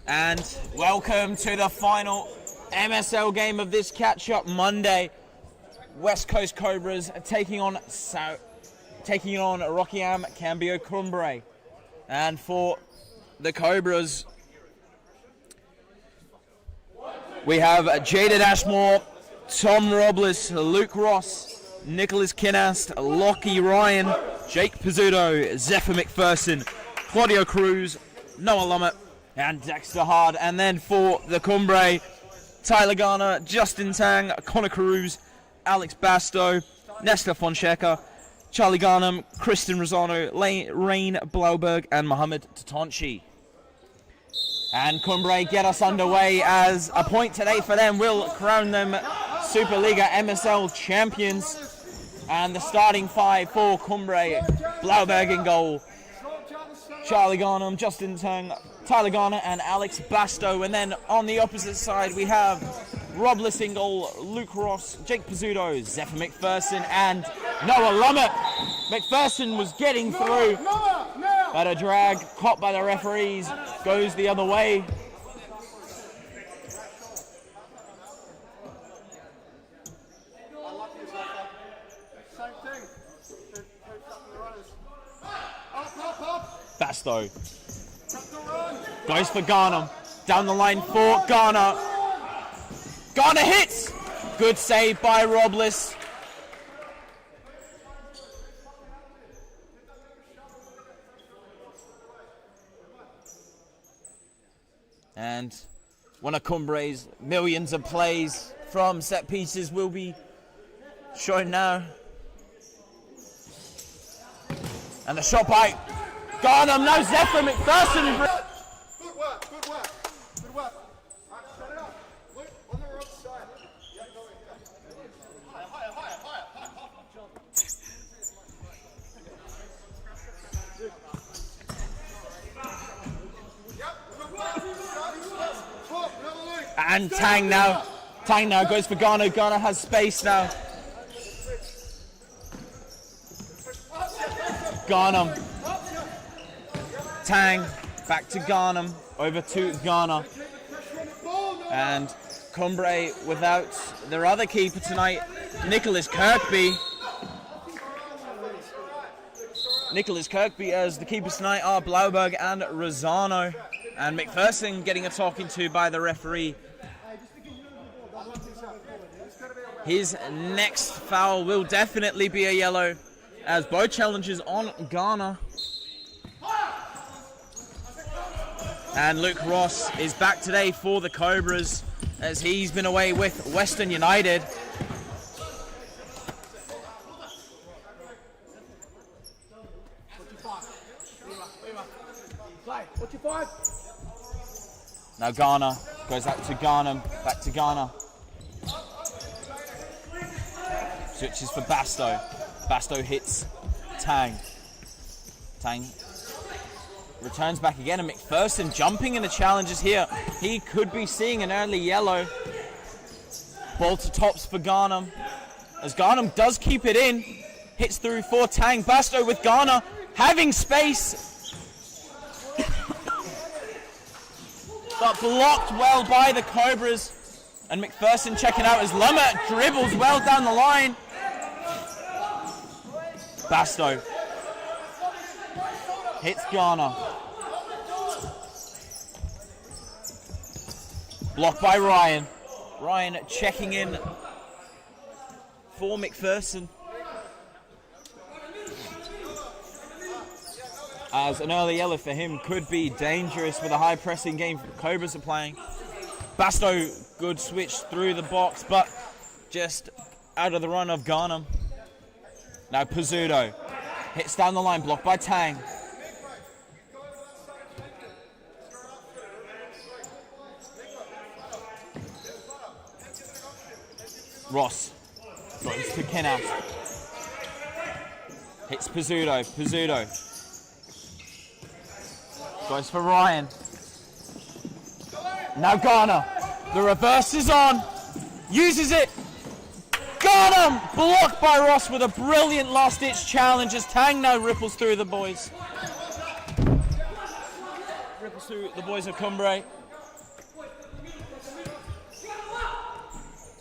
And welcome to the final MSL game of this catch-up Monday. West Coast Cobras taking on Rockingham Cambio Cumbre. And for the Cobras, we have Jaded Ashmore, Tom Robles, Luke Ross, Nicholas Kinnast, Lockie Ryan, Jake Pizzuto, Zephyr McPherson, Claudio Cruz, Noah Lummett, and Dexter Hard. And then for the Cumbre, Tyler Garner, Justin Tang, Connor Cruz, Alex Basto, Nestor Fonseca, Charlie Garnham, Kristen Rosano, Rain Blauberg, and Mohamed Tatonchi. And Cumbre get us underway, as a point today for them will crown them Supa-Liga MSL champions. And the starting five for Cumbre: Blauberg in goal, Charlie Garnham, Justin Tang, Tyler Garner, and Alex Basto. And then on the opposite side we have Robles in goal, Luke Ross, Jake Pizzuto, Zephyr McPherson, and Noah Lummett. McPherson was getting through, but a drag caught by the referees goes the other way. Basto goes for Garnham, down the line for Garner. Garner hits! Good save by Robles. And one of Cumbre's millions of plays from set pieces will be shown now. And the shot by Garnham, no, Zephyr McPherson. Good work, good work, good work. Set it up. Look, on the right side. Yeah, higher, higher. And Tang now goes for Garner. Garner has space now. Garnham. Tang, back to Garnham, over to Garner. And Cumbre without their other keeper tonight, Nicholas Kirkby. As the keepers tonight are Blauberg and Rosano. And McPherson getting a talking to by the referee. His next foul will definitely be a yellow, as both challenges on Garner. And Luke Ross is back today for the Cobras, as he's been away with Western United. Now Garner goes out to Garnham, back to Garner. Switches for Basto. Basto hits Tang. Tang returns back again, and McPherson jumping in the challenges here. He could be seeing an early yellow. Ball to tops for Garnham, as Garnham does keep it in. Hits through for Tang. Basto with Garner having space, but blocked well by the Cobras. And McPherson checking out as Lummett dribbles well down the line. Basto hits Garner. Blocked by Ryan. Ryan checking in for McPherson, as an early yellow for him could be dangerous with a high pressing game Cobras are playing. Basto, good switch through the box, but just out of the run of Garnham. Now Pizzuto hits down the line, blocked by Tang. Ross goes to Kinnast. Hits Pizzuto. Pizzuto goes for Ryan. Now Garner. The reverse is on. Uses it. Got him! Blocked by Ross with a brilliant last-ditch challenge as Tang now ripples through the boys. Ripples through the boys of Cumbre.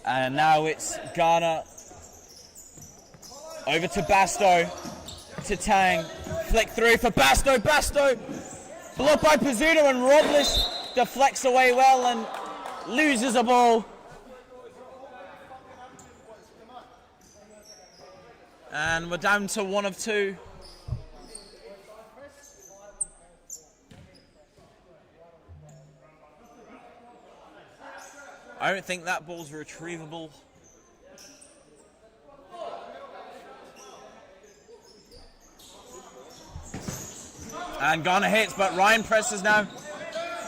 And now it's Ghana over to Basto, to Tang. Flick through for Basto. Basto blocked by Pizzuto, and Robles deflects away well and loses a ball. And we're down to 1 of 2. I don't think that ball's retrievable. And Ghana hits, but Ryan presses now.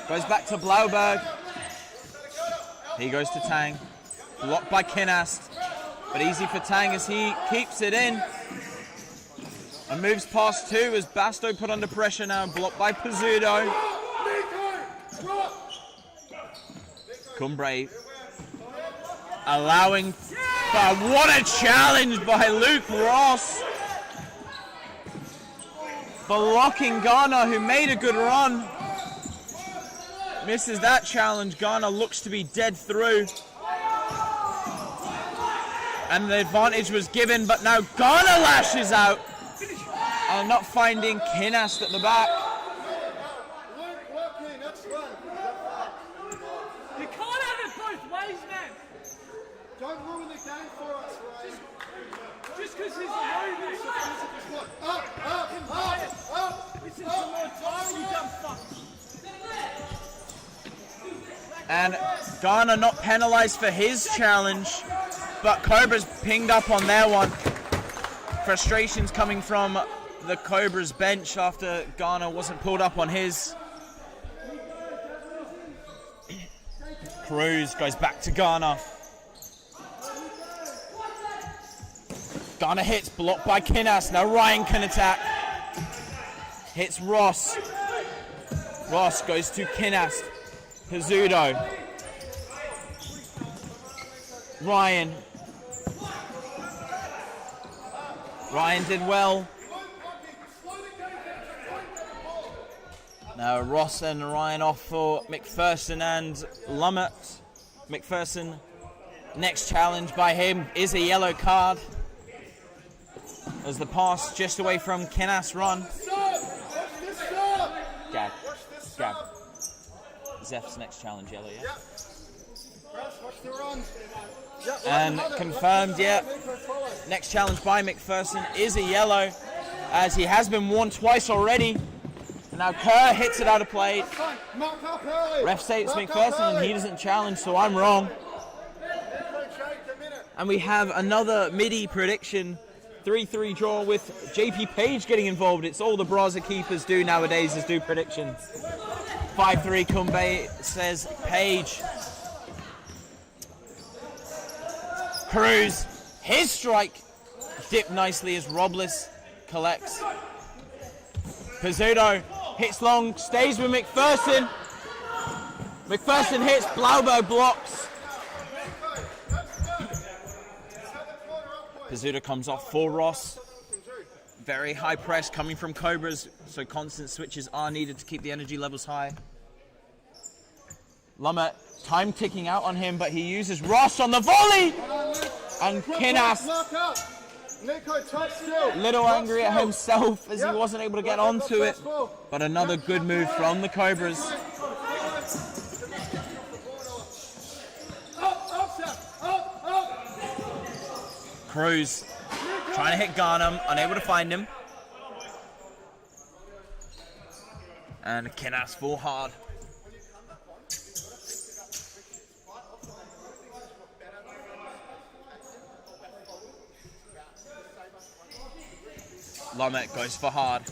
Goes back to Blauberg. He goes to Tang. Blocked by Kinast. But easy for Tang as he keeps it in. And moves past 2 as Basto put under pressure now. Blocked by Pizzuto. Cumbre allowing, what a challenge by Luke Ross. Blocking Ghana, who made a good run. Misses that challenge. Ghana looks to be dead through. And the advantage was given, but now Ghana lashes out. And not finding Kinast at the back. You can't have it both ways, man. Don't ruin the game for us, Ryan. Just because he's a robot. Up. This is some more time, you dumb fuck. And Ghana not penalized for his challenge, but Cobras pinged up on their one. Frustrations coming from the Cobras bench after Ghana wasn't pulled up on his. Cruz goes back to Ghana. Ghana hits, blocked by Kinast. Now Ryan can attack. Hits Ross. Ross goes to Kinast. Pizzuto. Ryan. Ryan did well. Now Ross and Ryan off for McPherson and Lummert. McPherson, next challenge by him is a yellow card. As the pass just away from Kinast's run. Gab. Zeph's next challenge, yellow, yeah? And confirmed, yeah. Next challenge by McPherson is a yellow, as he has been warned twice already. Now Kerr hits it out of play. Ref say it's McPherson and he doesn't challenge, so I'm wrong. And we have another MIDI prediction. 3-3 draw with JP Page getting involved. It's all the Brazza keepers do nowadays is do predictions. 5-3 Cumbre says Page. Cruz, his strike dipped nicely as Robles collects. Pizzuto hits long, stays with McPherson. McPherson hits, Blauberg blocks. Pizzuto comes off for Ross. Very high press coming from Cobras, so constant switches are needed to keep the energy levels high. Lummert, time ticking out on him, but he uses Ross on the volley! And Kinast, little angry at himself as he wasn't able to get onto it. But another good move from the Cobras. Cruz trying to hit Garnham, unable to find him. And Kinast full hard. Lummert goes for hard.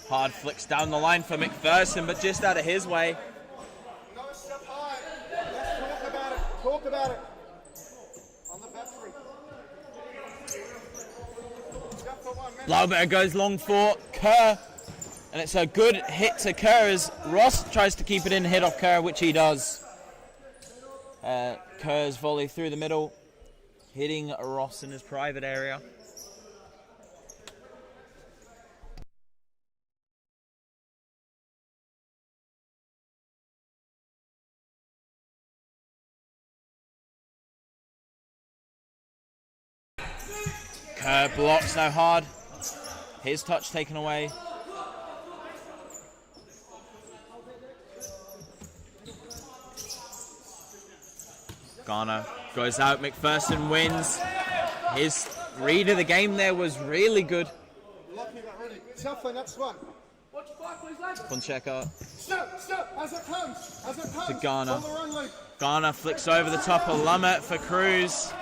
Hard flicks down the line for McPherson, but just out of his way. Talk about it. On the battery. Blauberg goes long for Kerr. And it's a good hit to Kerr as Ross tries to keep it in and hit off Kerr, which he does. Kerr's volley through the middle, hitting Ross in his private area. Kerr blocks now hard. His touch taken away. Garner goes out, McPherson wins. His read of the game there was really good. Locking that ready. Tougher, next one. Fonseca Step, as it comes, to Garner. On the run, Luke. Garner flicks over the top of Lumet for Cruz.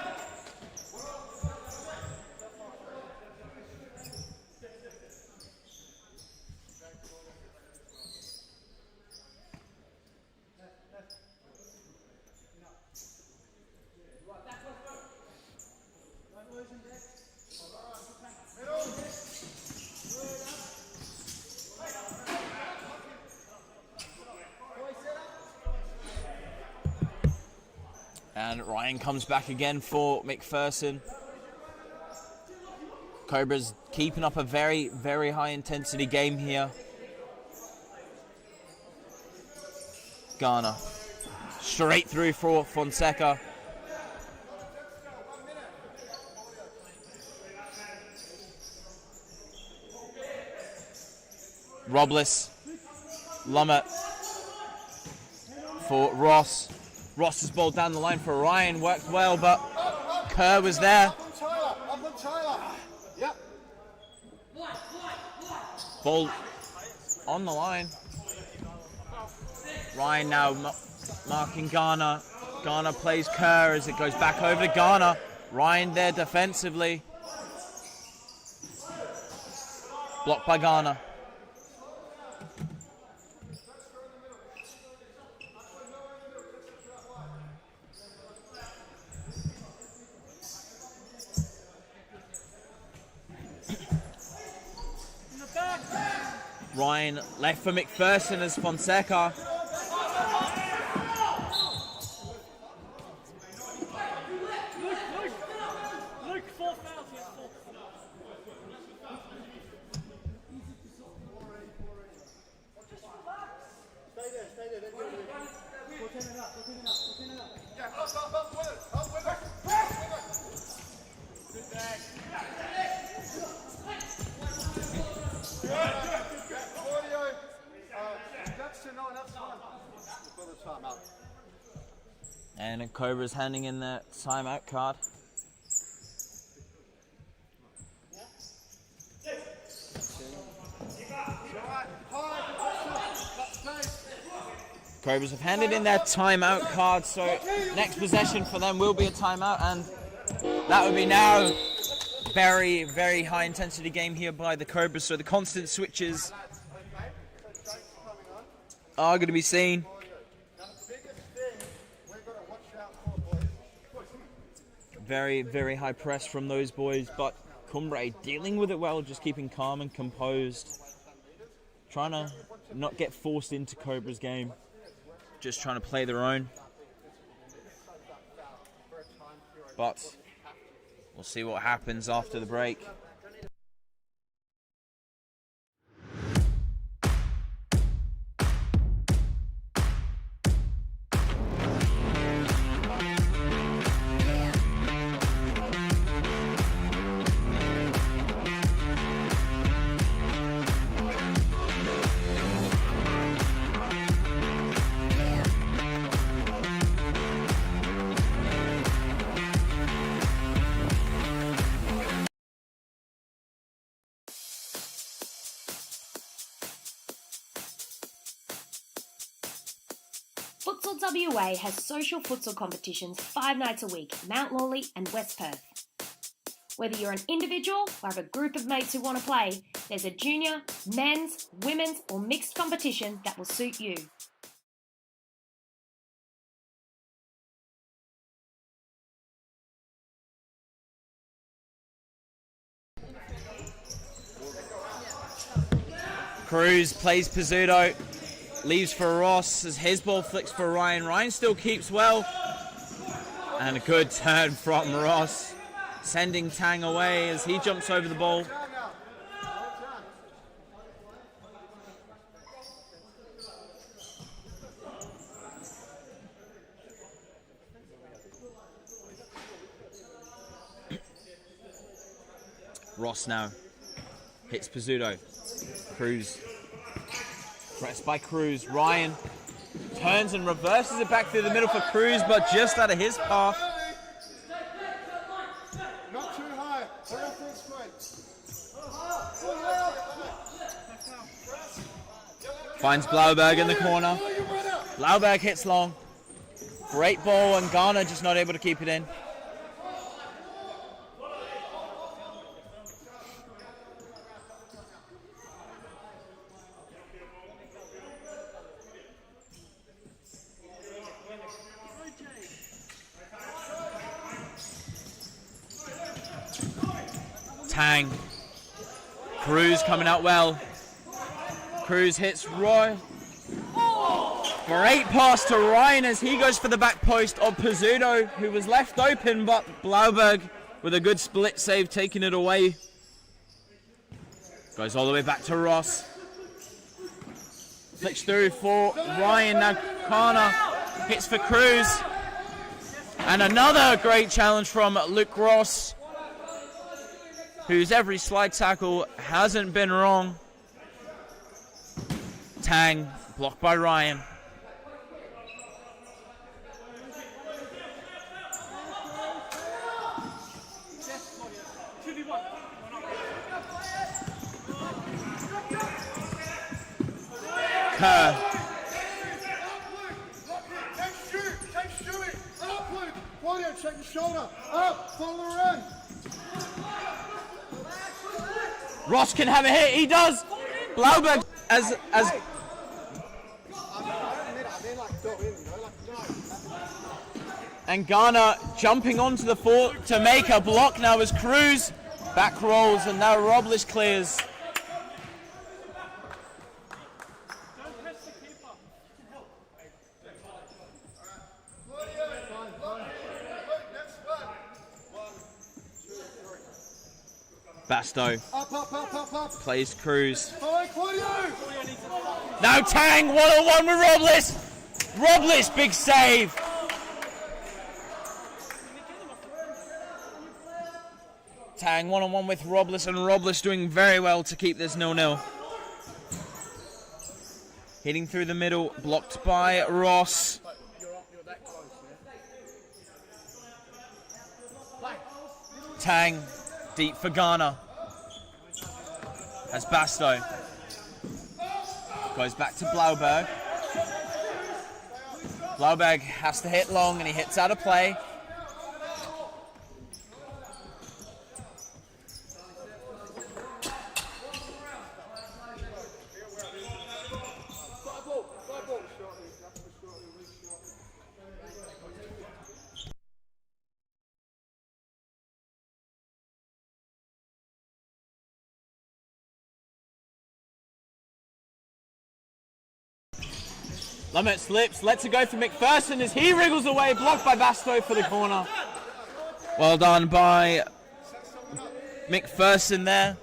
And Ryan comes back again for McPherson. Cobras keeping up a very, very high intensity game here. Garner straight through for Fonseca. Robles, Lumet for Ross. Ross's ball down the line for Ryan, worked well, but Kerr was there. Up on Tyler. Yep. Ball on the line. Ryan now marking Garner. Garner plays Kerr as it goes back over to Garner. Ryan there defensively. Blocked by Garner. Ryan left for McPherson as Fonseca. Luke, 4 fouls, he has 4. Stay there. Go turn it up. Yeah, up with it. Good bag. And Cobra's handing in the timeout card. Cobras have handed in their timeout card, so next possession for them will be a timeout, and that would be now very, very high intensity game here by the Cobras, so the constant switches are going to be seen. Very, very high press from those boys, but Cumbre dealing with it well, just keeping calm and composed. Trying to not get forced into Cobra's game. Just trying to play their own. But we'll see what happens after the break. Futsal WA has social futsal competitions 5 nights a week, Mount Lawley and West Perth. Whether you're an individual or have a group of mates who want to play, there's a junior, men's, women's or mixed competition that will suit you. Cruz plays Pizzuto. Leaves for Ross as his ball flicks for Ryan. Ryan still keeps well. And a good turn from Ross. Sending Tang away as he jumps over the ball. Ross now hits Pizzuto. Cruz. Pressed by Cruz. Ryan turns and reverses it back through the middle for Cruz, but just out of his path. Not too high. Hurry up for a sprint. Finds Blauberg in the corner. Blauberg hits long. Great ball, and Garner just not able to keep it in. Tang. Cruz coming out well. Cruz hits Roy. Great pass to Ryan as he goes for the back post of Pizzuto, who was left open, but Blauberg with a good split save taking it away. Goes all the way back to Ross. Flicks through for Ryan. Now Kana hits for Cruz. And another great challenge from Luke Ross, whose every slide tackle hasn't been wrong. Tang, blocked by Ryan. Kerr. Keep shooting. Upward. Claudio, check your shoulder. Up. Follow the run. Ross can have a hit. He does. Blauberg as and Garner jumping onto the fort to make a block now as Cruz back rolls, and now Robles clears. Basto plays Cruz. Now Tang one-on-one with Robles. Robles, big save. Tang one-on-one with Robles, and Robles doing very well to keep this 0-0. Hitting through the middle, blocked by Ross. Tang deep for Garner. As Basto goes back to Blauberg. Blauberg has to hit long, and he hits out of play. Limit slips, lets it go for McPherson as he wriggles away, blocked by Basto for the corner. Well done by McPherson there.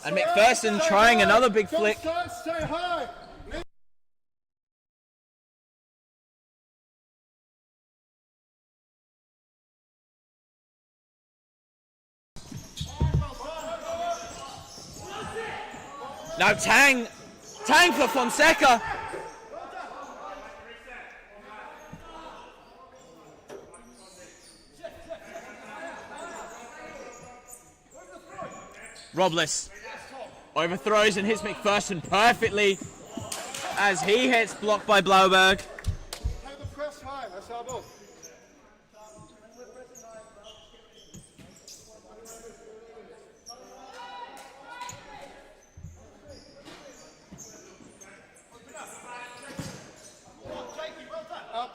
And McPherson trying another big flick. Stay high. Now Tang for Fonseca. Robles overthrows and hits McPherson perfectly as he hits, blocked by Blauberg. Have the press high. That's our ball.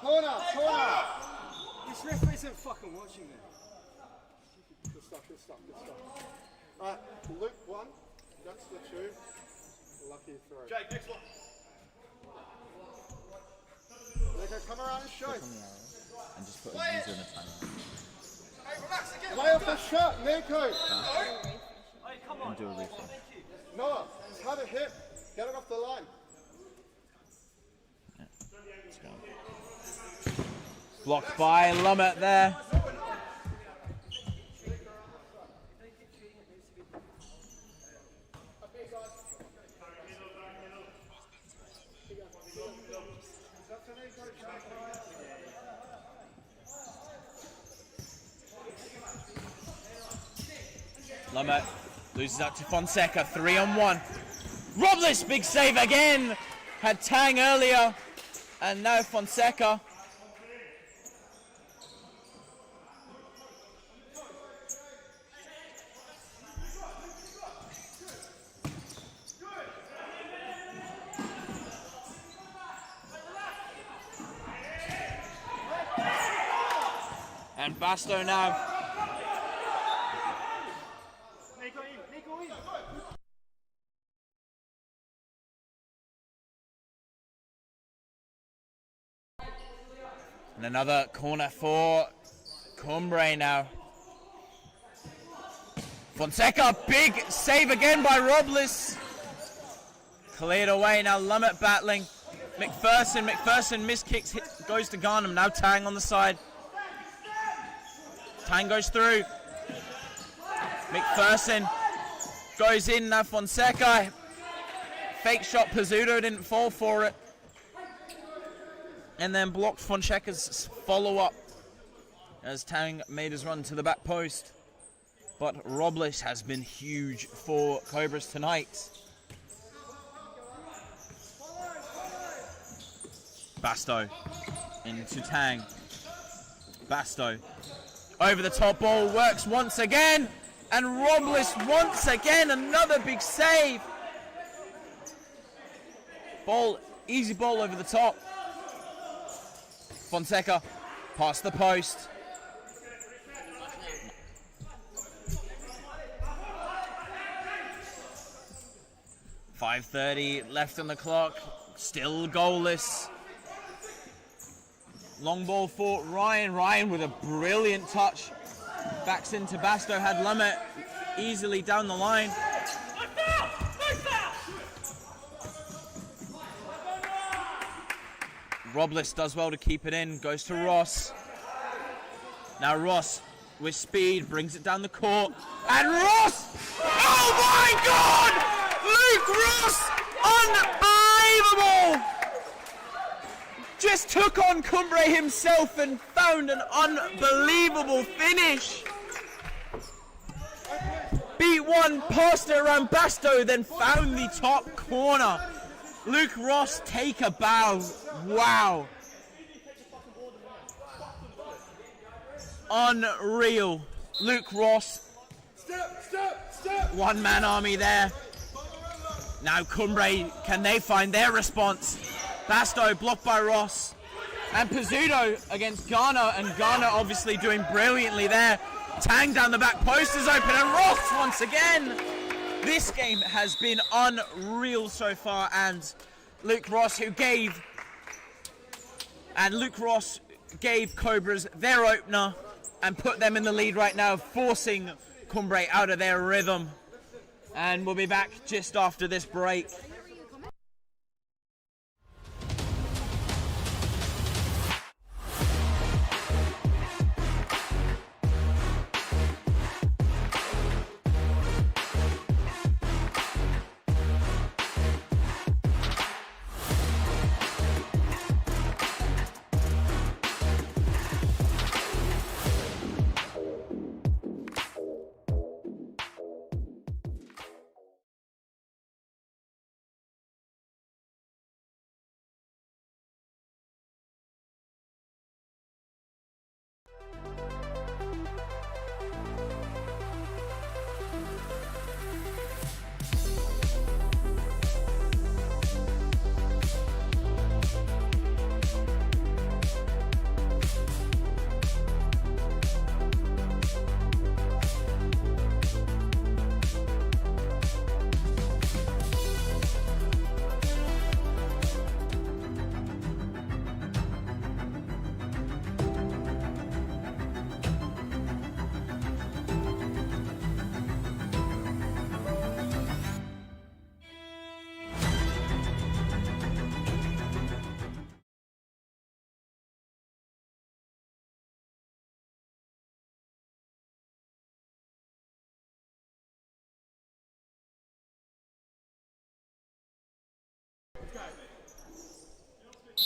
Corner. This referee isn't fucking watching this. Good stuff. Alright, Luke 1. That's the 2. Lucky throw. Jake, next one. Nico, come around and show. And just put a user in a timeout. Hey, relax again. Lay off the shot, Nico. And do a refresh. Noah, have a hit. Get it off the line. Blocked by Lumet there. Lumet loses out to Fonseca, 3-on-1. Robles, big save again. Had Tang earlier, and now Fonseca. And Basto now. And another corner for Cumbre now. Fonseca, big save again by Robles. Cleared away now, Lumet battling. McPherson miskicks, goes to Garnham. Now Tang on the side. Tang goes through. McPherson goes in now, Fonseca. Fake shot, Pizzuto didn't fall for it. And then blocked Fonseca's follow-up as Tang made his run to the back post. But Robles has been huge for Cobras tonight. Basto into Tang. Basto over the top ball, works once again. And Robles once again, another big save. Ball, easy ball over the top. Fonseca past the post. .5:30 left on the clock. Still goalless. Long ball for Ryan. Ryan with a brilliant touch. Backs into Basto. Had Lumet easily down the line. Robles does well to keep it in, goes to Ross. Now Ross, with speed, brings it down the court. And Ross! Oh my God! Luke Ross! Unbelievable! Just took on Cumbre himself and found an unbelievable finish. Beat one, passed it around Basto, then found the top corner. Luke Ross, take a bow. Wow. Unreal. Luke Ross. One-man army there. Now Cumbre, can they find their response? Basto blocked by Ross. And Pizzuto against Garner, and Garner obviously doing brilliantly there. Tang down the back post is open, and Ross once again. This game has been unreal so far, and Luke Ross gave Cobras their opener and put them in the lead right now, forcing Cumbre out of their rhythm. And we'll be back just after this break.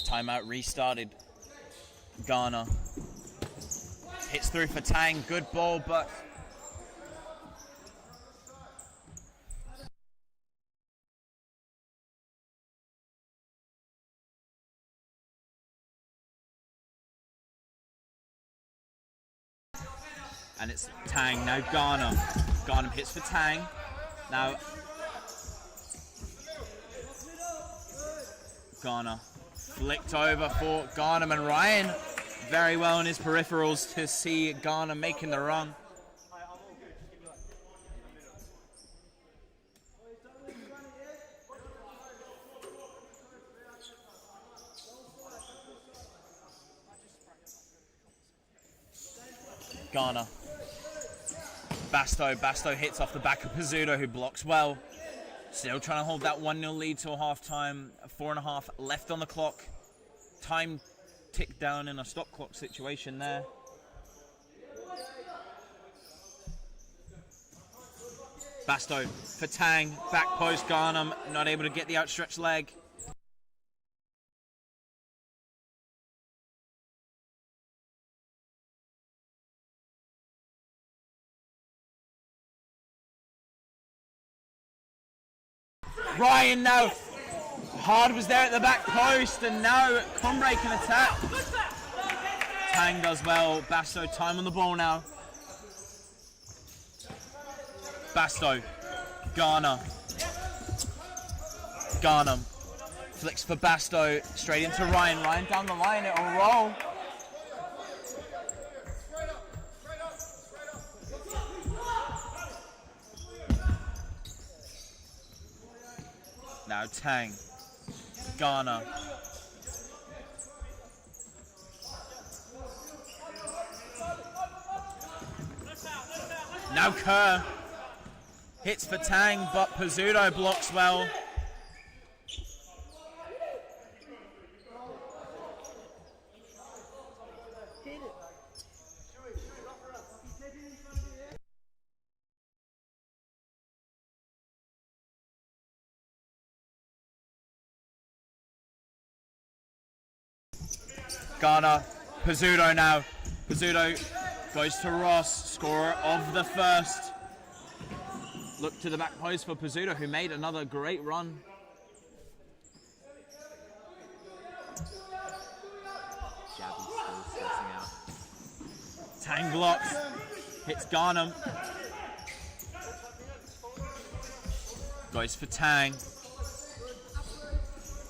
Timeout restarted. Ghana hits through for Tang. Good ball, but and it's Tang now. Ghana hits for Tang. Now Ghana flicked over for Garnham, and Ryan very well in his peripherals to see Ghana making the run. Ghana. Basto hits off the back of Pizzuto, who blocks well. Still trying to hold that 1-0 lead till half-time. 4.5 left on the clock. Time ticked down in a stop clock situation there. Basto for Tang. Back post, Garnham not able to get the outstretched leg. Ryan now, Hard was there at the back post, and now Cumbre can attack. Tang does well. Basto, time on the ball now. Basto, Ghana. Garnham flicks for Basto, straight into Ryan. Ryan down the line, it'll roll. Now Tang, Ghana. Now Kerr hits for Tang, but Pizzuto blocks well. Ghana, Pizzuto now. Pizzuto goes to Ross, scorer of the first. Look to the back post for Pizzuto, who made another great run. Jabby's still stressing out. Tang blocks, hits Garnham. Goes for Tang.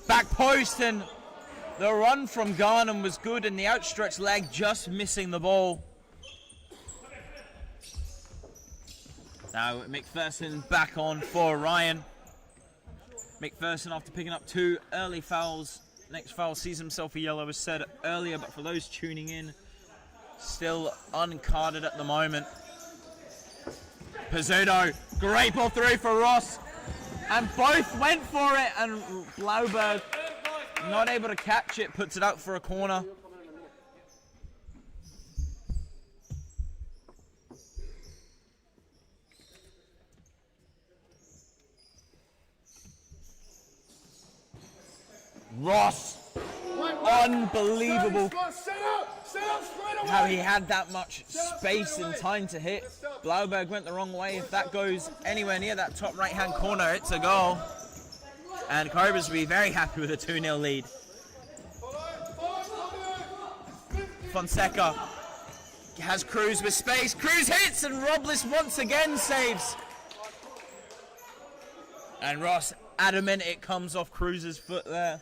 Back post, and the run from Garnham was good, and the outstretched leg just missing the ball. Now McPherson back on for Ryan. McPherson, after picking up 2 early fouls, next foul sees himself a yellow, as said earlier, but for those tuning in, still uncarded at the moment. Pizzuto, great ball through for Ross, and both went for it, and Blauberg not able to catch it, puts it out for a corner. Ross, unbelievable how he had that much space and time to hit. Blauberg went the wrong way. If that goes anywhere near that top right-hand corner, it's a goal. And Cobras will be very happy with a 2-0 lead. Fonseca has Cruz with space. Cruz hits, and Robles once again saves. And Ross adamant it comes off Cruz's foot there.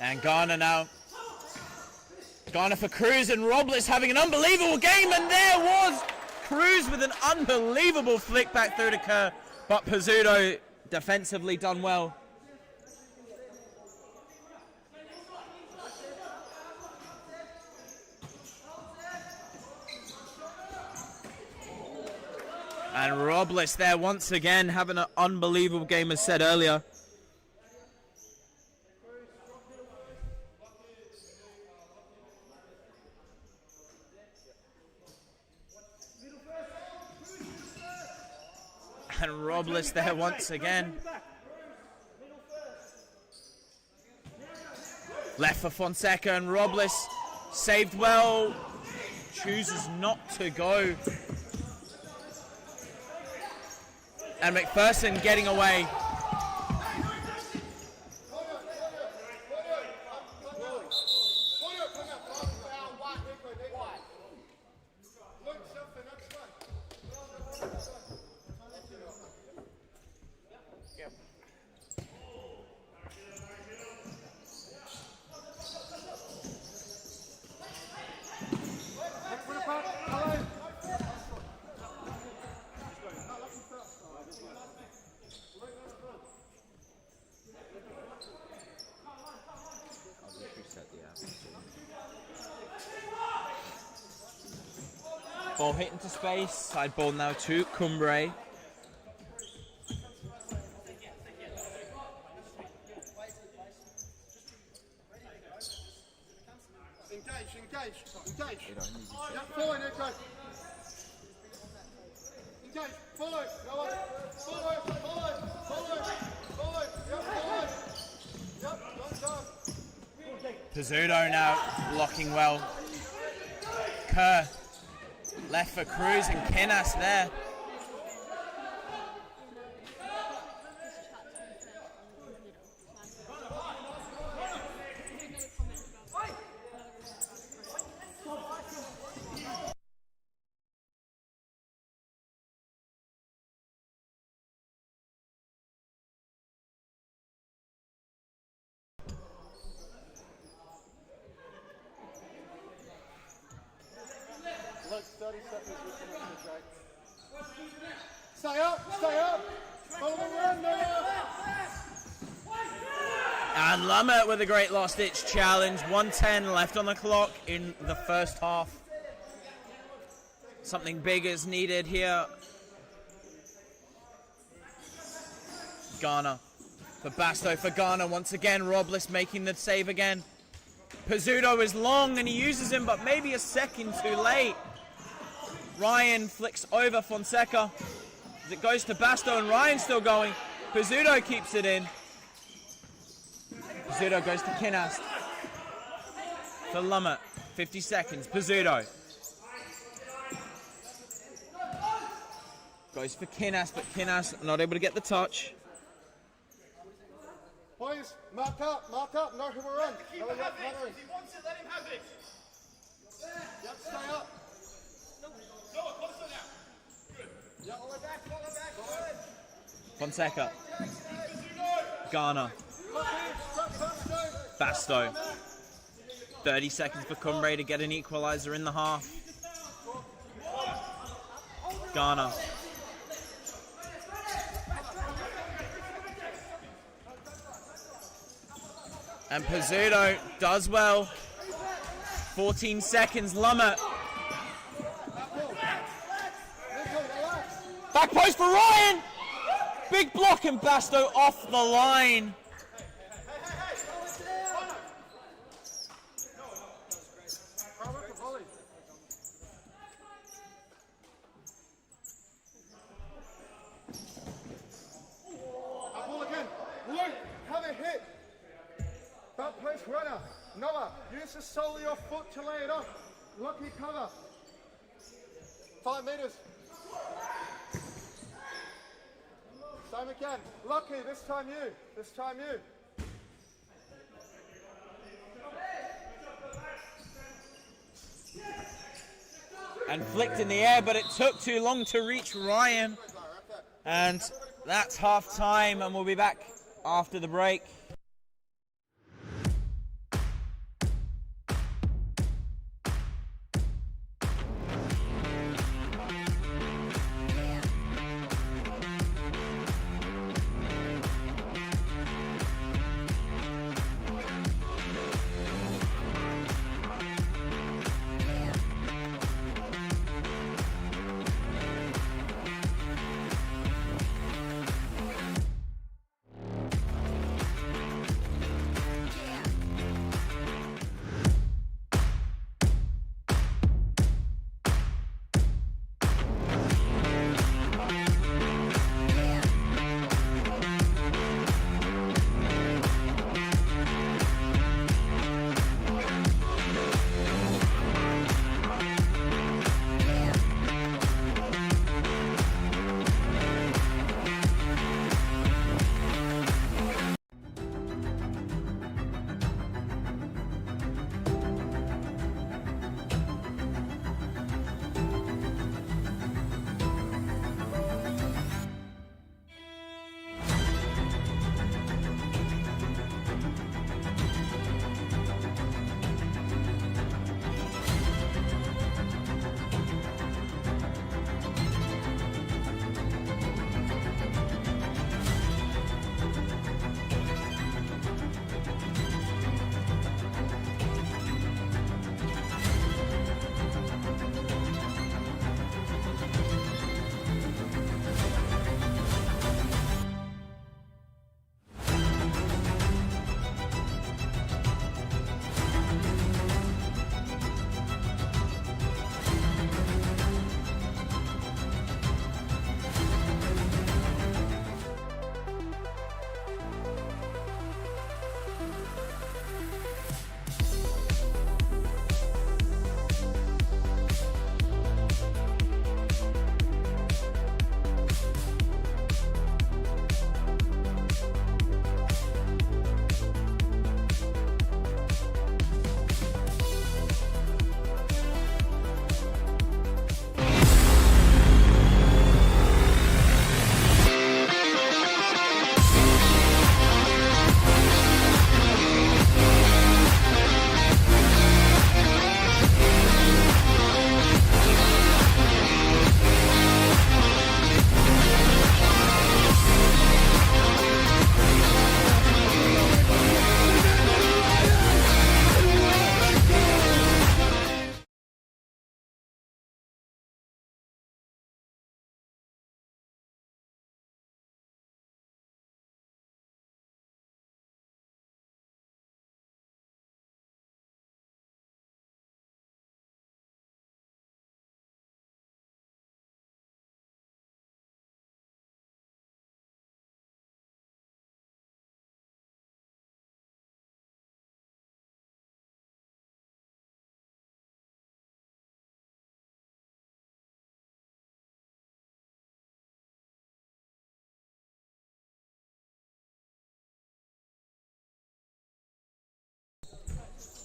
And Ghana now. Ghana for Cruz, and Robles having an unbelievable game, and there was Cruz with an unbelievable flick back through to Kerr, but Pizzuto defensively done well. And Robles there once again having an unbelievable game as said earlier. And Robles there once again. Left for Fonseca and Robles saved well. Chooses not to go. And McPherson getting away. Ball hit into space, side ball now to Cumbre. Engage. Yeah, follow, Nico. Engage, follow. No one. Follow. Yep, don't. Pizzuto now blocking well. Kerr left for Cruz and Kinas there. Look, 30 seconds with the Jake. Stay up. Follow the run, And Lummert with a great last-ditch challenge. 1:10 left on the clock in the first half. Something big is needed here. Garner for Basto for Garner. Once again, Robles making the save again. Pizzuto is long and he uses him, but maybe a second too late. Ryan flicks over Fonseca. As it goes to Basto and Ryan's still going. Pizzuto keeps it in. Pizzuto goes to Kinast. To Lummert. 50 seconds. Pizzuto. Goes for Kinast, but Kinast not able to get the touch. Boys, mark up, know who we're on. If he wants it, let him have it. Yep, stay up. Noah, closer now. Good. Yep, follow back. Good. Fonseca. Garner. Basto. 30 seconds for Cumbre to get an equalizer in the half. Garner. And Pizzuto does well. 14 seconds, Lummert. Back post for Ryan. Big block and Basto off the line. Runner, Noah, use the sole of your foot to lay it off. Lucky cover. 5 meters. Same again. Lucky, this time you. And flicked in the air, but it took too long to reach Ryan. And that's half time, and we'll be back after the break.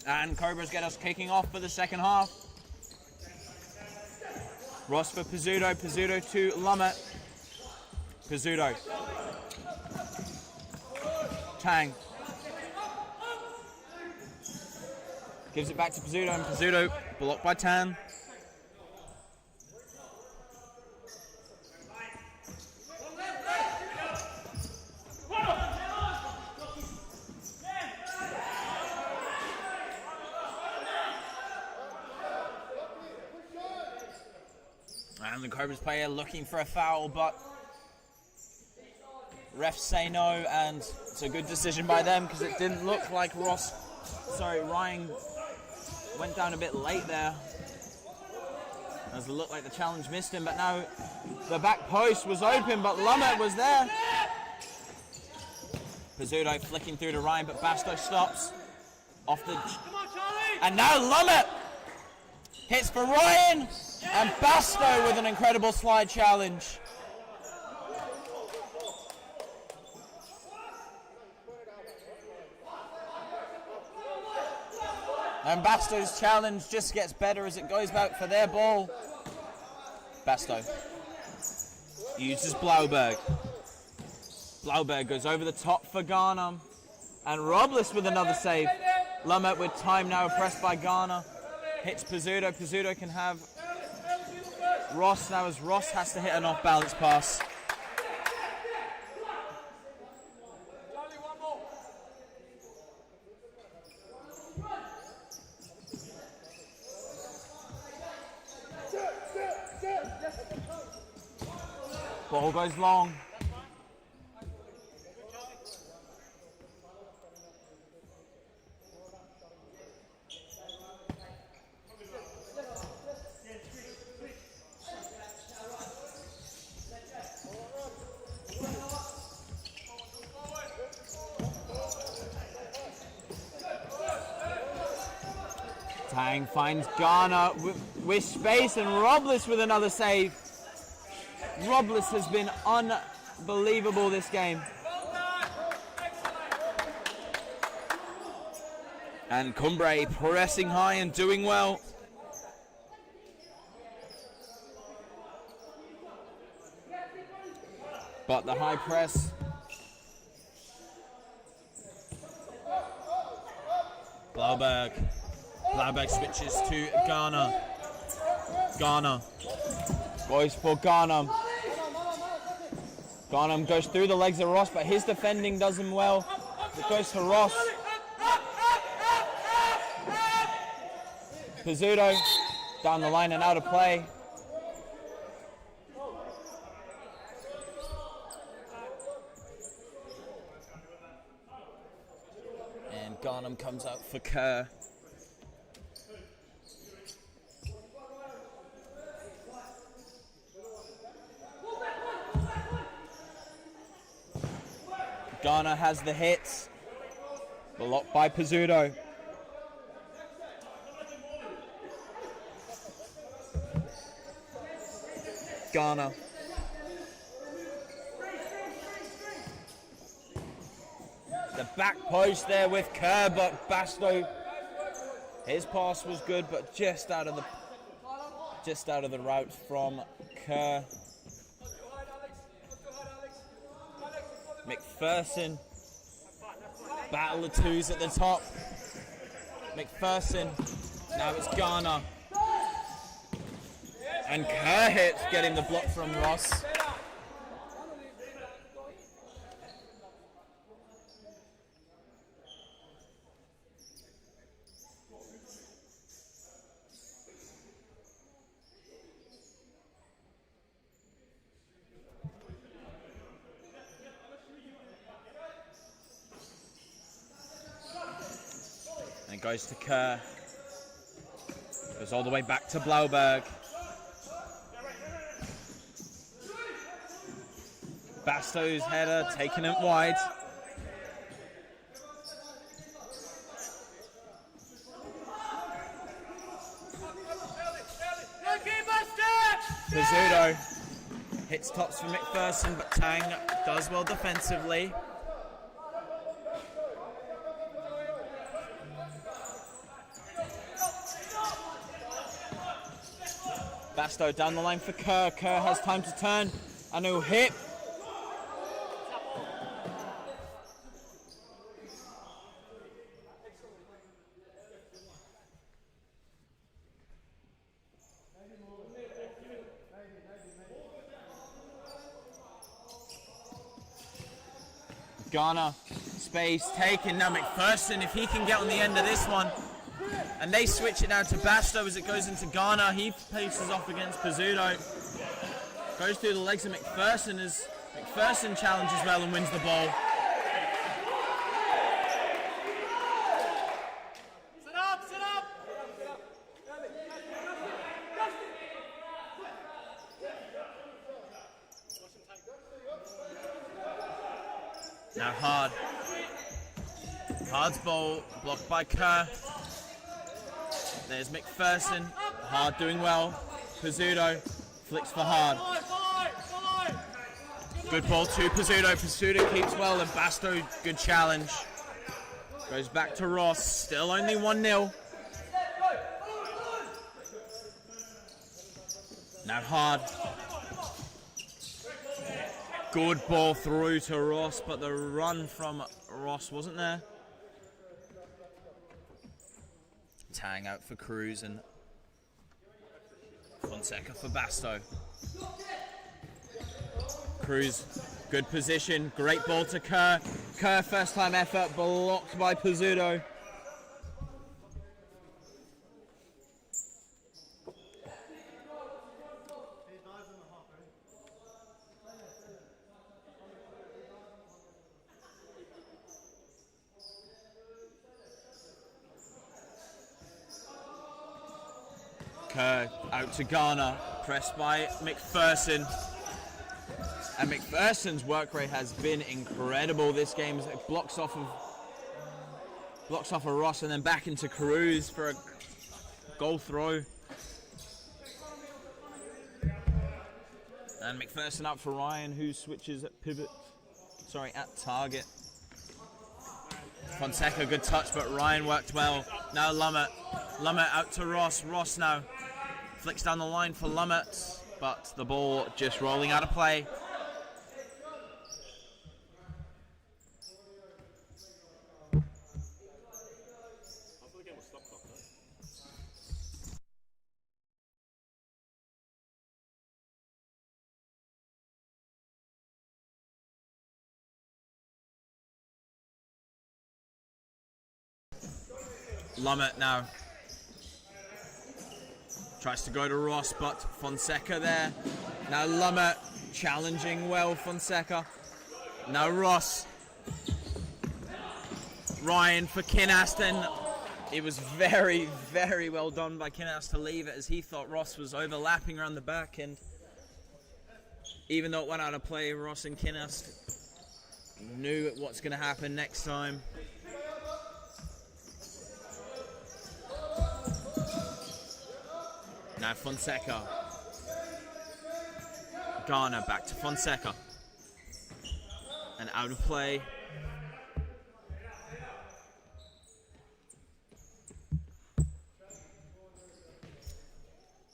And Cobras get us kicking off for the second half. Ross for Pizzuto, Pizzuto to Lumet. Pizzuto. Tang. Gives it back to Pizzuto, and Pizzuto blocked by Tan. And the Cobras player looking for a foul, but refs say no, and it's a good decision by them because it didn't look like Ryan went down a bit late there. As it looked like the challenge missed him, but now the back post was open, but Lumet was there. Pizzuto flicking through to Ryan, but Basto stops. Off the... And now Lumet hits for Ryan, and Basto with an incredible slide challenge. And Basto's challenge just gets better as it goes back for their ball. Basto uses Blauberg. Blauberg goes over the top for Garner. And Robles with another save. Lumet with time now pressed by Garner. Hits Pizzuto. Pizzuto can have Ross now as Ross has to hit an off-balance pass. Ball goes long. Tang finds Garner with space, and Robles with another save. Robles has been unbelievable this game. And Cumbre pressing high and doing well. But the high press. Blauberg switches to Garner. Garner goes for Garner. Garner goes through the legs of Ross, but his defending does him well. It goes to Ross. Pizzuto down the line and out of play. And Garnham comes out for Kerr. Garner has the hits, blocked by Pizzuto. Garner. The back post there with Kerr, but Basto, his pass was good, but just out of the route from Kerr. McPherson, battle of twos at the top. McPherson, now it's Garner. And Kerr hits, getting the block from Ross. And goes to Kerr. Goes all the way back to Blauberg. Basto's header taking it wide. Pizzuto hits tops for McPherson, but Tang does well defensively. Basto down the line for Kerr. Kerr has time to turn and he'll hit. Ghana, space taken. Now McPherson, if he can get on the end of this one. And they switch it now to Basto as it goes into Ghana. He paces off against Pizzuto. Goes through the legs of McPherson as McPherson challenges well and wins the ball. Sit up, sit up! Now Hard. Hard's ball blocked by Kerr. There's McPherson. Hard doing well. Pizzuto flicks for Hard. Good ball to Pizzuto. Pizzuto keeps well and Basto, good challenge. Goes back to Ross. Still only 1-0. Now Hard. Good ball through to Ross, but the run from Ross wasn't there. Tying out for Cruz and Fonseca for Basto. Cruz, good position, great ball to Kerr. Kerr, first time effort, blocked by Pizzuto. Kerr out to Ghana, pressed by McPherson. And McPherson's work rate has been incredible this game. It blocks off of Ross and then back into Cruz for a goal throw. And McPherson up for Ryan, who switches at at target. Fonseca, good touch, but Ryan worked well. Now Lummett out to Ross. Ross now flicks down the line for Lummett, but the ball just rolling out of play. Lummett now tries to go to Ross, but Fonseca there. Now Lummett challenging well Fonseca. Now Ross. Ryan for Kinast, and it was very, very well done by Kinast to leave it as he thought Ross was overlapping around the back, and even though it went out of play, Ross and Kinast knew what's going to happen next time. Now Fonseca. Ghana back to Fonseca. And out of play.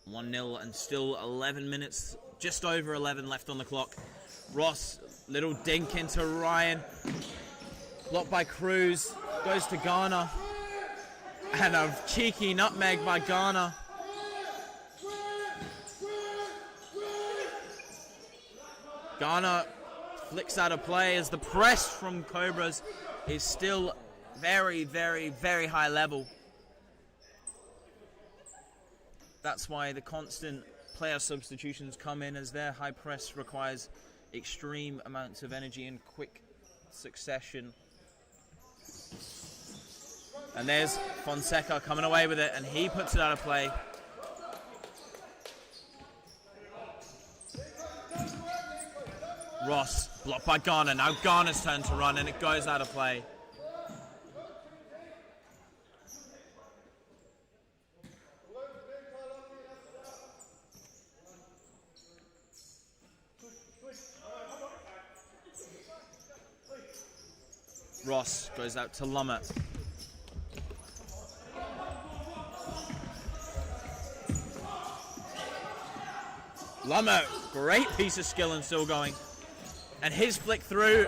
(1-0) and still 11 minutes, just over 11 left on the clock. Ross, little dink into Ryan. Blocked by Cruz. Goes to Ghana. And a cheeky nutmeg by Ghana. Ghana flicks out of play as the press from Cobras is still very, very, very high level. That's why the constant player substitutions come in, as their high press requires extreme amounts of energy in quick succession. And there's Fonseca coming away with it, and he puts it out of play. Ross, blocked by Ghana. Now Ghana's turn to run, and it goes out of play. Ross goes out to Lummett. Lummer, great piece of skill and still going. And his flick through,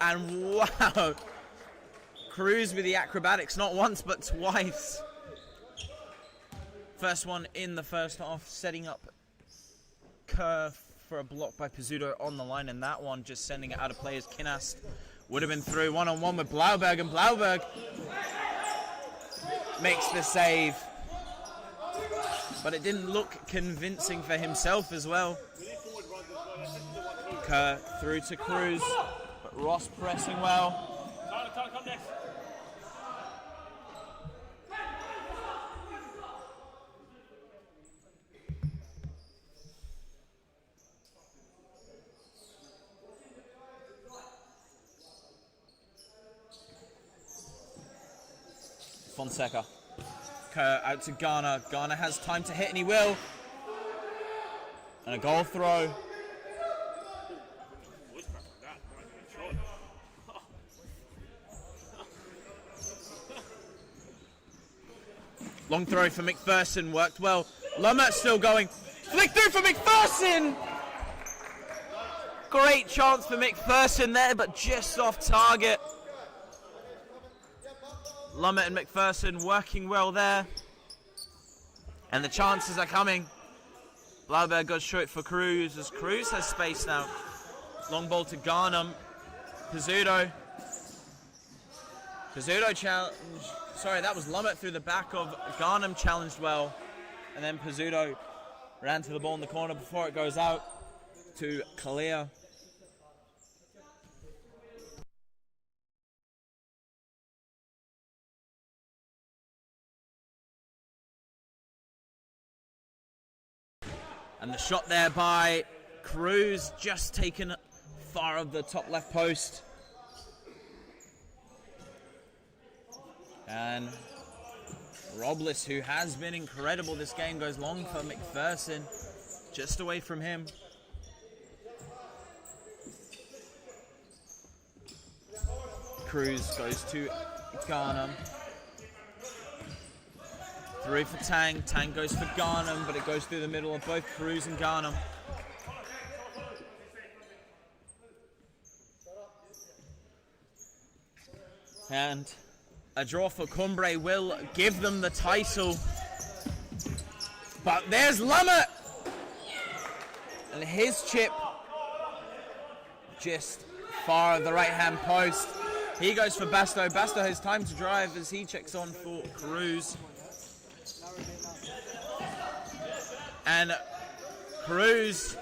and wow. Cruz with the acrobatics, not once but twice. First one in the first half, setting up Kerr for a block by Pizzuto on the line, and that one just sending it out of play as Kinast would have been through one-on-one with Blauberg, and Blauberg makes the save. But it didn't look convincing for himself as well. Kerr through to Cruz, but Ross pressing well. Come next. Fonseca. Kerr out to Garner. Garner has time to hit, and he will. And a goal throw. Long throw for McPherson, worked well. Lummer still going. Flick through for McPherson! Great chance for McPherson there, but just off target. Lummer and McPherson working well there. And the chances are coming. Blauberg goes short for Cruz, as Cruz has space now. Long ball to Garnham. Pizzuto. Pizzuto challenge. Sorry, that was Lummett through the back of Garnham, challenged well. And then Pizzuto ran to the ball in the corner before it goes out to Kalia. And the shot there by Cruz, just taken far of the top left post. And Robles, who has been incredible this game, goes long for McPherson, just away from him. Cruz goes to Garnham. Through for Tang. Tang goes for Garnham, but it goes through the middle of both Cruz and Garnham. And a draw for Cumbre will give them the title. But there's Lummett! And his chip just far of the right-hand post. He goes for Basto. Basto has time to drive as he checks on for Cruz. And Cruz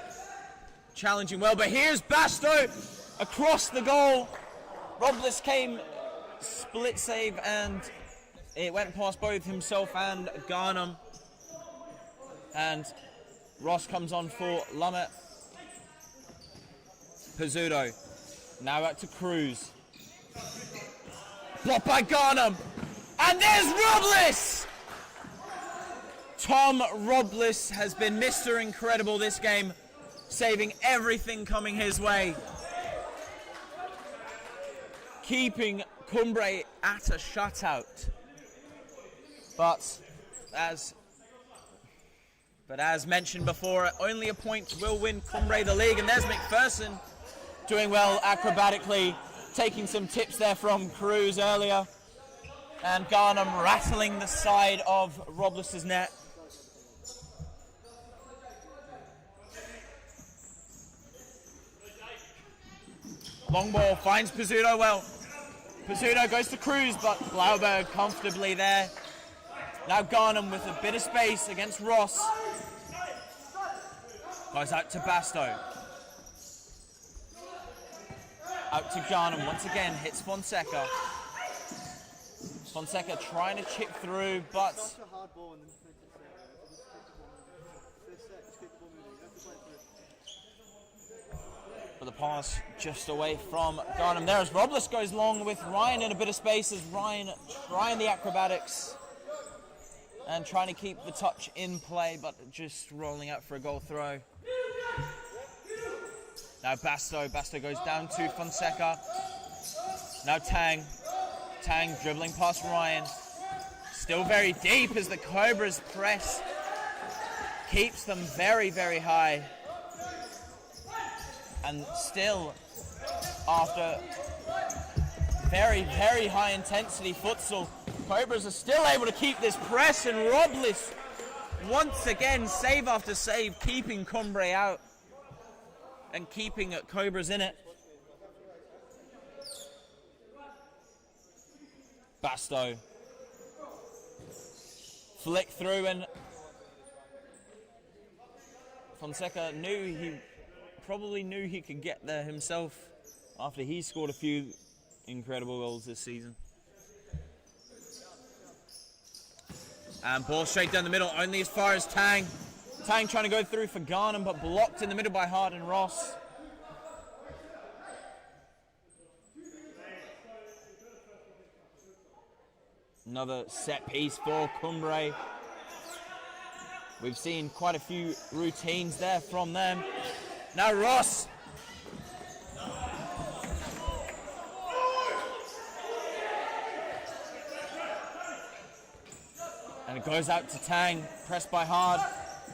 challenging well, but here's Basto across the goal. Robles came split save, and it went past both himself and Garnham. And Ross comes on for Lummett. Pizzuto now out to Cruz. Blocked by Garnham. And there's Robles! Tom Robles has been Mr. Incredible this game, saving everything coming his way. Keeping Cumbre at a shutout. But as mentioned before, only a point will win Cumbre the league. And there's McPherson doing well acrobatically, taking some tips there from Cruz earlier. And Garnham rattling the side of Robles' net. Long ball finds Pizzuto well. Pizzuto goes to Cruz, but Blauberg comfortably there. Now Garnham with a bit of space against Ross. Goes out to Basto. Out to Garnham once again, hits Fonseca. Fonseca trying to chip through, but the pass just away from Garnham. There as Robles goes long with Ryan in a bit of space, as Ryan trying the acrobatics and trying to keep the touch in play, but just rolling out for a goal throw. Now Basto goes down to Fonseca. Now Tang dribbling past Ryan. Still very deep as the Cobras press. keeps them very, very high. And still, after very, very high intensity futsal, Cobras are still able to keep this press, and Robles once again, save after save, keeping Cumbre out and keeping Cobras in it. Basto. Flick through, and Fonseca probably knew he could get there himself after he scored a few incredible goals this season. And ball straight down the middle, only as far as Tang. Tang trying to go through for Garnham, but blocked in the middle by Hard and Ross. Another set piece for Cumbre. We've seen quite a few routines there from them. Now Ross. And it goes out to Tang, pressed by Hard.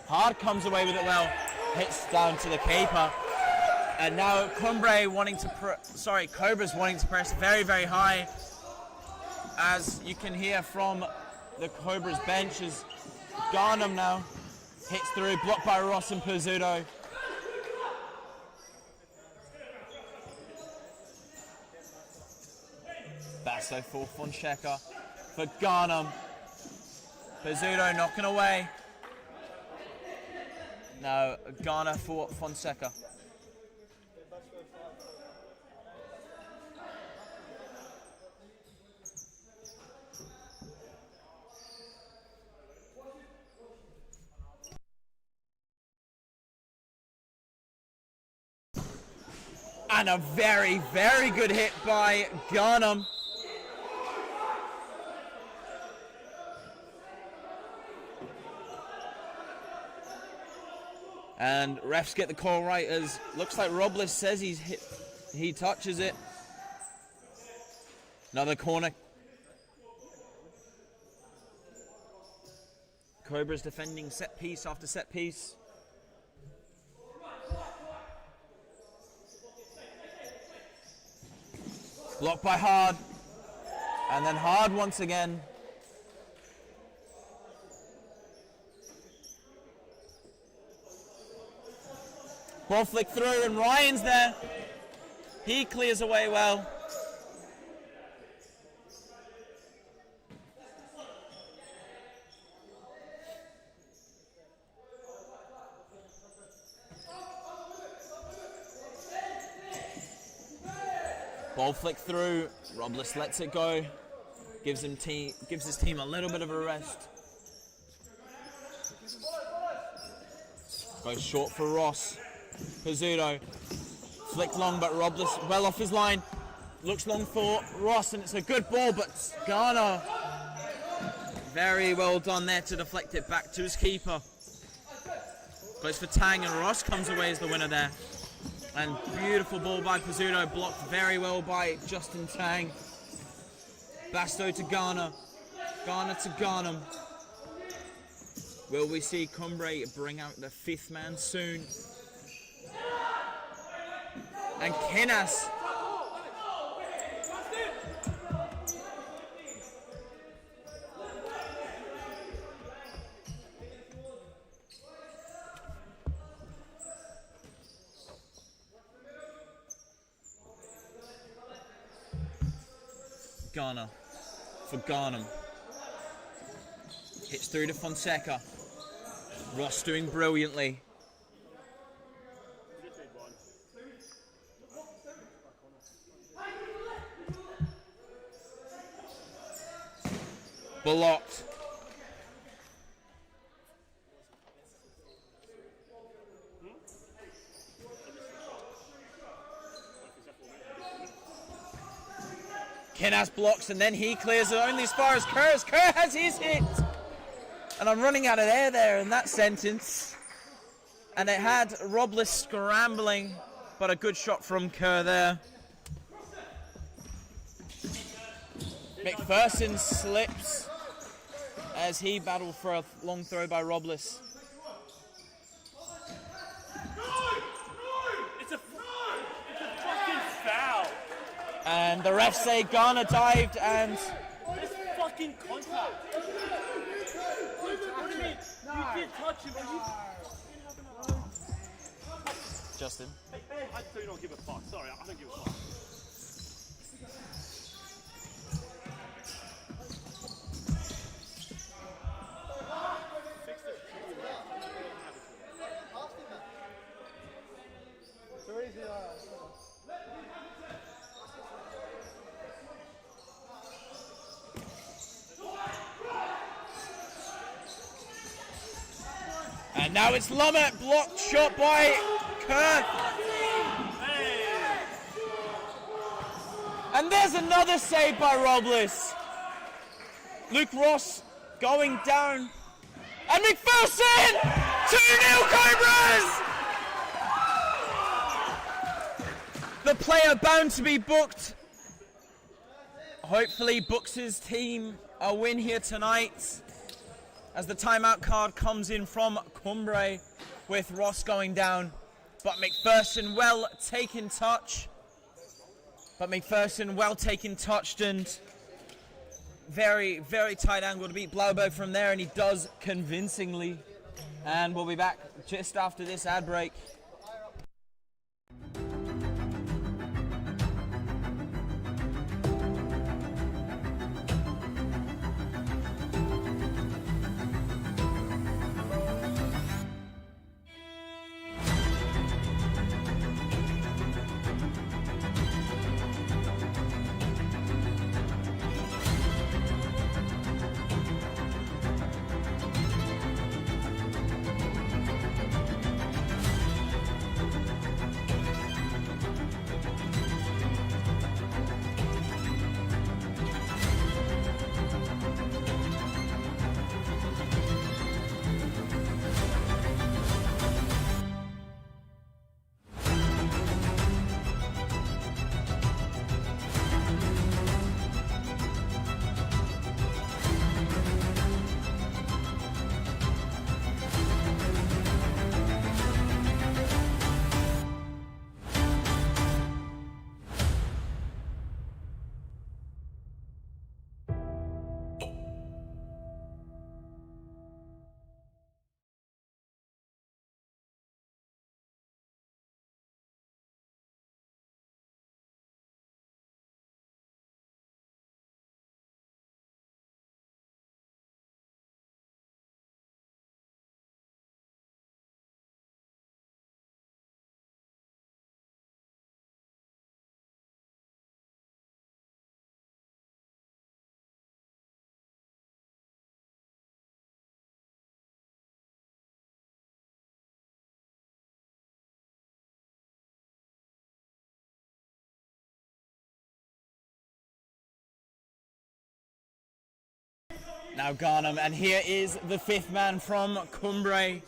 Hard comes away with it well, hits down to the keeper. And now Cobras wanting to press very, very high. As you can hear from the Cobras bench, as Garnham now hits through, blocked by Ross and Pizzuto. Basso for Fonseca, for Garnham. Pizzuto knocking away. Now Garner for Fonseca. And a very, very good hit by Garnham. And refs get the call right, as looks like Robles says he touches it. Another corner. Cobras defending set piece after set piece. Blocked by Hard. And then Hard once again. Ball flick through, and Ryan's there. He clears away well. Ball flick through. Robles lets it go. Gives his team a little bit of a rest. Goes short for Ross. Pizzuto. Flick long, but Robles well off his line. Looks long for Ross, and it's a good ball, but Garner. Very well done there to deflect it back to his keeper. Goes for Tang, and Ross comes away as the winner there. And beautiful ball by Pizzuto, blocked very well by Justin Tang. Basto to Garner. Garner to Garnham. Will we see Cumbre bring out the fifth man soon? And Kinas. Garner for Garnham. Hits through to Fonseca. Ross doing brilliantly. Blocked. Kinas blocks, and then he clears it only as far as Kerr. Kerr has his hit. And I'm running out of air there in that sentence. And it had Robles scrambling, but a good shot from Kerr there. McPherson slips as he battled for a long throw by Robles. And the refs say Ghana dived and... This fucking contact. What do you mean? You did touch him, but you fucking have an eye. Justin. I do not give a fuck. Sorry, I don't give a fuck. And now it's Lumet, blocked shot by Kern. And there's another save by Robles. Luke Ross going down. And McPherson! 2-0 Cobras! The player bound to be booked. Hopefully books his team a win here tonight, as the timeout card comes in from Cumbre with Ross going down. But McPherson well taken touch. And very, very tight angle to beat Blauberg from there, and he does convincingly. And we'll be back just after this ad break. Now Garnham, and here is the fifth man from Cumbre.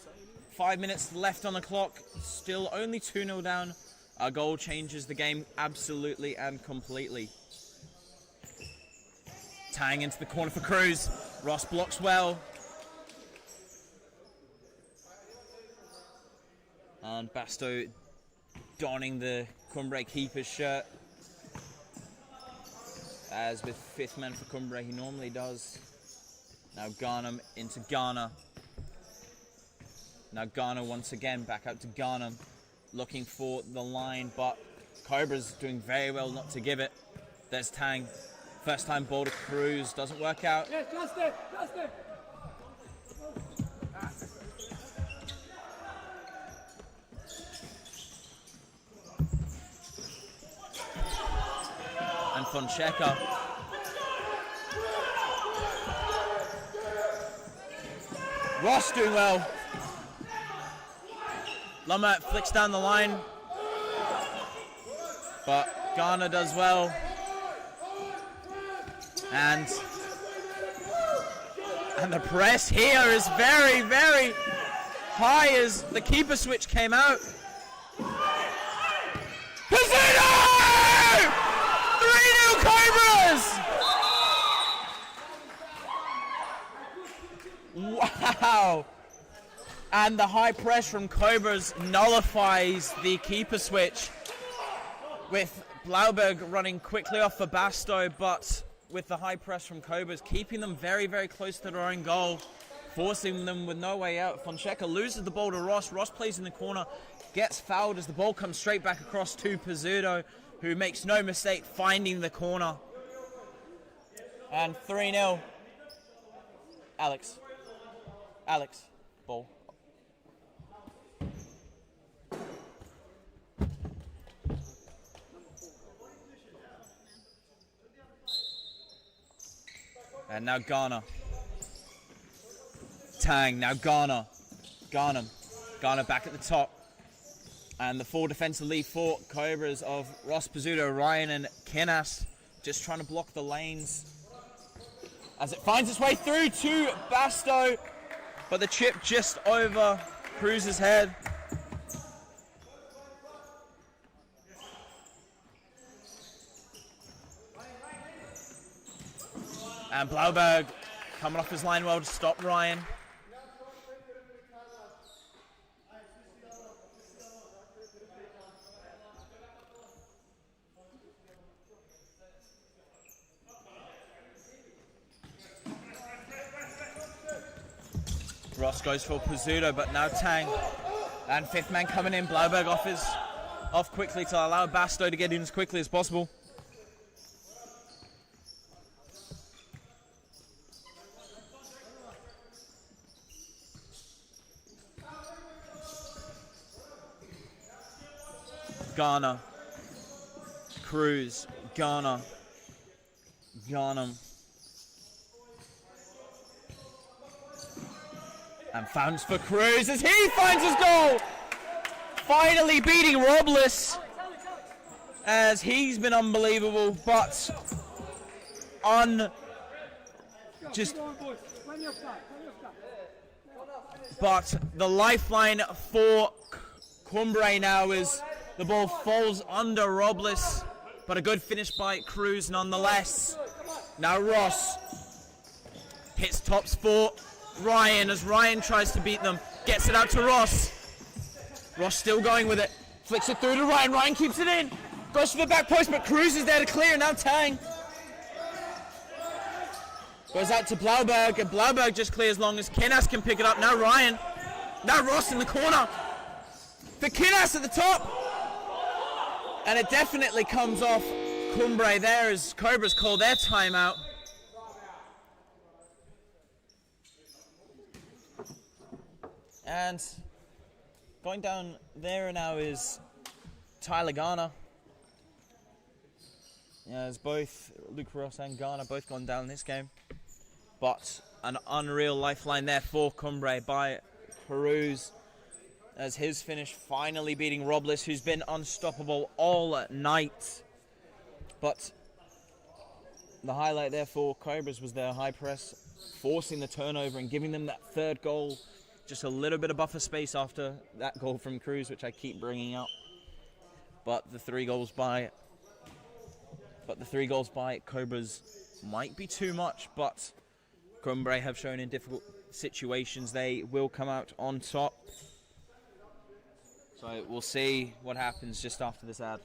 5 minutes left on the clock, still only 2-0 down. A goal changes the game absolutely and completely. Tying into the corner for Cruz. Ross blocks well. And Basto donning the Cumbre keeper's shirt, as with fifth man for Cumbre he normally does. Now Garnham into Ghana. Now Ghana once again back out to Garnham, looking for the line, but Cobra's doing very well not to give it. There's Tang. First time ball to Cruz, doesn't work out. Yes, Justin, Justin. And Fonseca. Ross doing well. Lumet flicks down the line, but Ghana does well. And the press here is very, very high as the keeper switch came out. Pizzuto! 3-0 Cobras! Wow! And the high press from Cobras nullifies the keeper switch, with Blauberg running quickly off for Basto, but with the high press from Cobras, keeping them very, very close to their own goal, forcing them with no way out. Fonseca loses the ball to Ross. Ross plays in the corner, gets fouled as the ball comes straight back across to Pizzuto, who makes no mistake finding the corner. And 3-0. Alex, ball. And now Ghana. Tang, now Ghana. Ghana back at the top. And the full defensive lead for Cobras of Ross, Pizzuto, Ryan and Kinas, just trying to block the lanes as it finds its way through to Basto, but the chip just over Cruz's head. And Blauberg coming off his line well to stop Ryan. Ross goes for Pizzuto, but now Tang. And fifth man coming in, Blauberg off quickly to allow Basto to get in as quickly as possible. Ghana, Cruz, Ghana, and founds for Cruz as he finds his goal! Finally beating Robles, as he's been unbelievable, but but the lifeline for Cumbre now is the ball falls under Robles, but a good finish by Cruz nonetheless. Now Ross hits tops for Ryan as Ryan tries to beat them, gets it out to Ross. Ross still going with it, flicks it through to Ryan. Ryan keeps it in, goes to the back post, but Cruz is there to clear. Now Tang goes out to Blauberg, and Blauberg just clears long as Kinas can pick it up. Now Ryan, now Ross in the corner for Kinas at the top. And it definitely comes off Cumbre there as Cobras call their timeout. And going down there now is Tyler Garner. As both Luke Ross and Garner both gone down this game. But an unreal lifeline there for Cumbre by Cruz, as his finish finally beating Robles, who's been unstoppable all night. But the highlight there for Cobras was their high press, forcing the turnover and giving them that third goal. Just a little bit of buffer space after that goal from Cruz, which I keep bringing up. But the three goals by Cobras might be too much, but Cumbre have shown in difficult situations they will come out on top. So we'll see what happens just after this ad.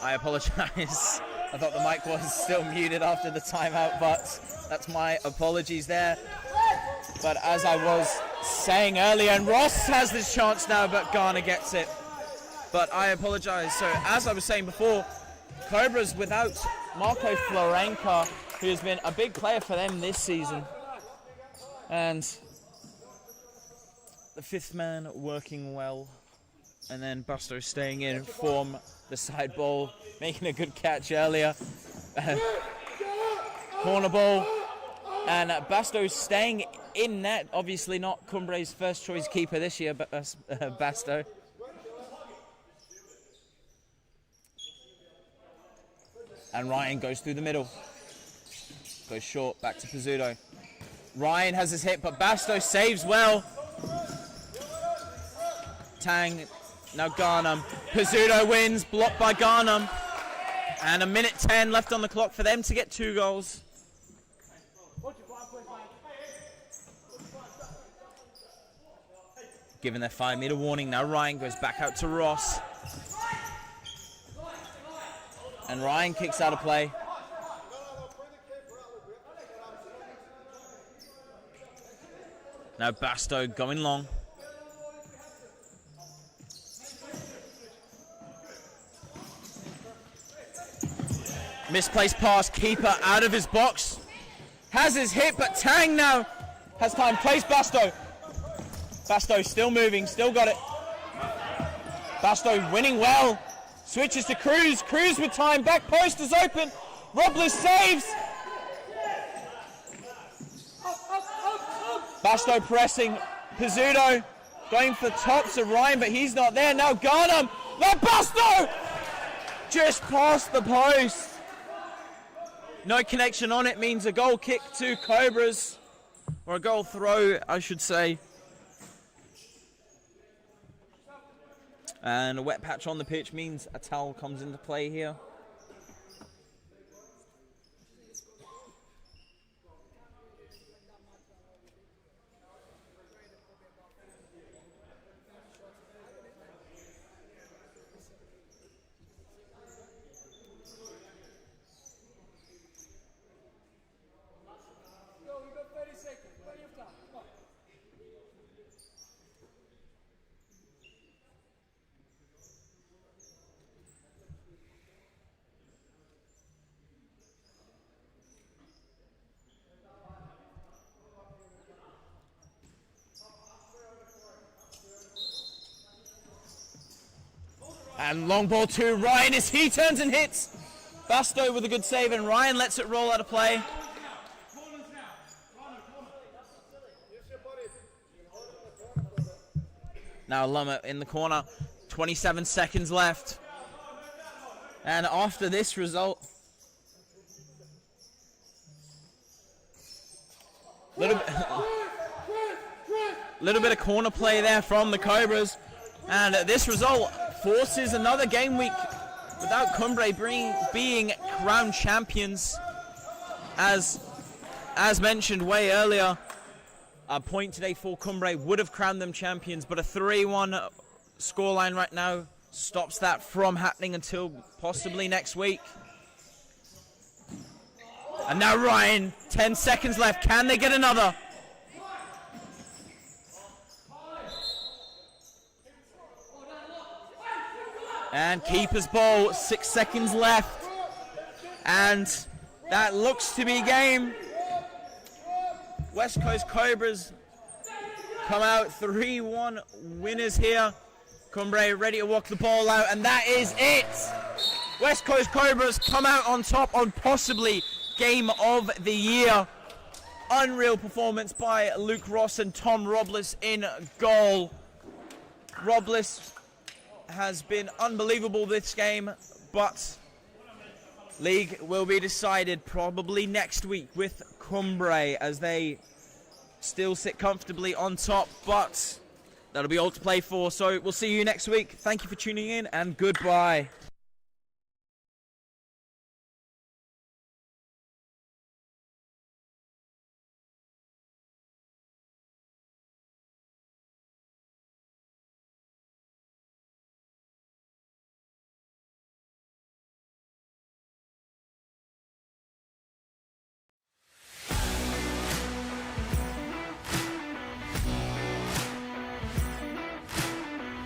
I apologize. I thought the mic was still muted after the timeout, but that's my apologies there. But as I was saying earlier, and Ross has this chance now, but Garner gets it. But I apologize. So as I was saying before, Cobras without Marco Florenka, who has been a big player for them this season. And the fifth man working well. And then Busto staying in form, the side ball, making a good catch earlier. Corner ball. And Basto staying in net. Obviously not Cumbre's first choice keeper this year, but Basto. And Ryan goes through the middle. Goes short, back to Pizzuto. Ryan has his hit, but Basto saves well. Tang, now Garnham. Pizzuto wins, blocked by Garnham. And 1:10 left on the clock for them to get 2 goals. Given their 5-meter warning, now Ryan goes back out to Ross. And Ryan kicks out of play. Now Basto going long. Misplaced pass, keeper out of his box. Has his hit, but Tang now has time. Plays Basto. Basto still moving, still got it. Basto winning well. Switches to Cruz. Cruz with time. Back post is open. Robles saves. Basto pressing. Pizzuto going for tops of Ryan, but he's not there. Now Garnham. Now Basto! Just past the post. No connection on it means a goal kick to Cobras. Or a goal throw, I should say. And a wet patch on the pitch means a towel comes into play here. And long ball to Ryan as he turns and hits. Basto with a good save, and Ryan lets it roll out of play. Now Luma in the corner. 27 seconds left. And after this result, little bit of corner play there from the Cobras. And this result forces another game week without Cumbre being crowned champions. As mentioned way earlier, a point today for Cumbre would have crowned them champions, but a 3-1 scoreline right now stops that from happening until possibly next week. And now Ryan, 10 seconds left. Can they get another? And keeper's ball, 6 seconds left. And that looks to be game. West Coast Cobras come out 3-1 winners here. Cumbre ready to walk the ball out, and that is it. West Coast Cobras come out on top on possibly game of the year. Unreal performance by Luke Ross and Tom Robles in goal. Robles has been unbelievable this game, but league will be decided probably next week with Cumbre as they still sit comfortably on top, but that'll be all to play for. So we'll see you next week. Thank you for tuning in, and goodbye.